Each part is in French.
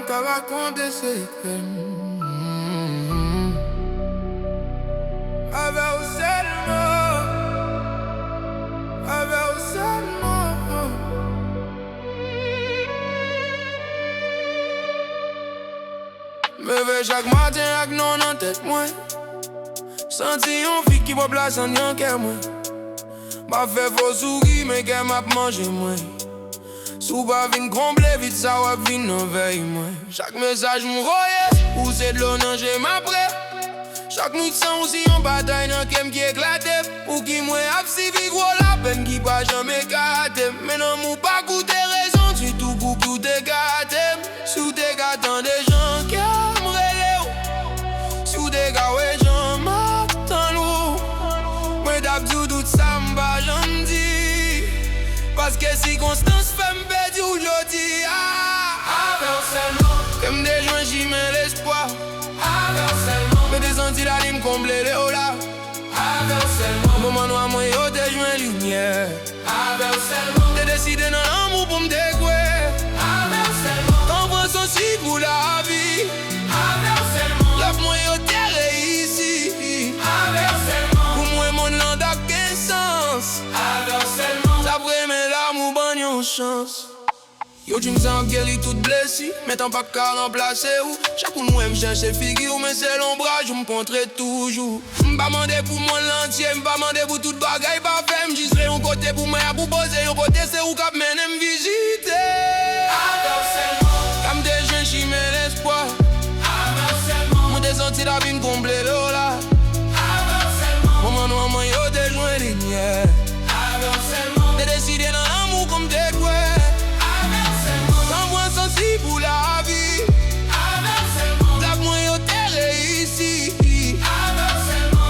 t'as raconté ses peines. Avec ou seulement, avec ou seulement. Me veut chaque matin avec non en tête moi. Senti une fille qui m'a place en yon que moi. M'a fait faux sourire mais qu'elle m'a mangé moi. Sous pas vin comble vite ça va vin en veille moi. Chaque message m'envoyé ou c'est de l'eau non j'ai m'après. Chaque nuit sans aussi en bataille dans kem qui éclaté. Pour qui moi a si gros la peine qui pas jamais gâté. Mais non mou pas goûté raison du tout pour tout gâté. Sous des gâtants des gens qui aimeraient sous des gars ouais j'en m'attends l'eau. Moi d'abdou tout ça m'ba j'en dis. Parce que si Constance fait m'perdre aujourd'hui. Comme des joints j'y mets l'espoir. Mais des sentiers là ils m'comblent les hauts là. Moment noir moi yo t'es joint lumière. T'es décidé dans l'amour pour m'dégouer. T'envoies son si pour la vie. Love moi yo t'es réussi. Pour moi mon land a qu'un sens. D'après mes larmes ou ban yon chance. Yo tu me sens guéri toute blessée. Mais t'en pas qu'à remplacer ou. Chaque coup moi m'cherche figure. Mais c'est l'ombrage ou m'contrer toujours. M'pas mandé pour mon l'entier. M'pas mandé pour toute bagaille pas fait. M'jisserai un côté pour moi pour poser. Un côté c'est où cap mène m'visiter. Comme des jeunes j'y mets l'espoir. Moi des sentiers la vie m'comble l'eau là. Moment noir moi yo t'es joint lumière. T'es décidé dans l'amour comme t'es quoi. T'envoies sensible pour la vie. Lave moi yo t'es réussi.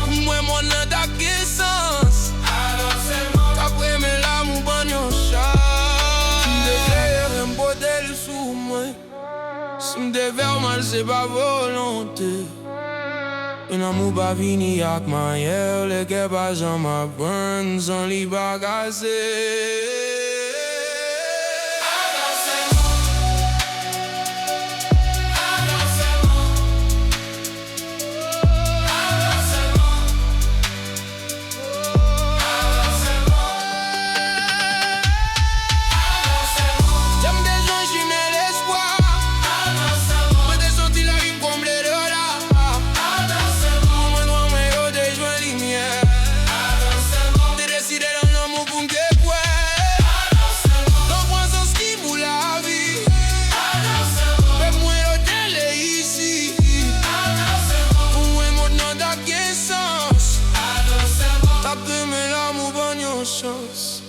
Pour moi mon land a qu'un sens. Après mes larmes ou ban yon chat. M'devait un bordel sous moi. Si m'devait mal c'est pas volonté. Un amour pas vini avec ma yeux. Les gars pas en ma bonne sans li bagasser. Chance.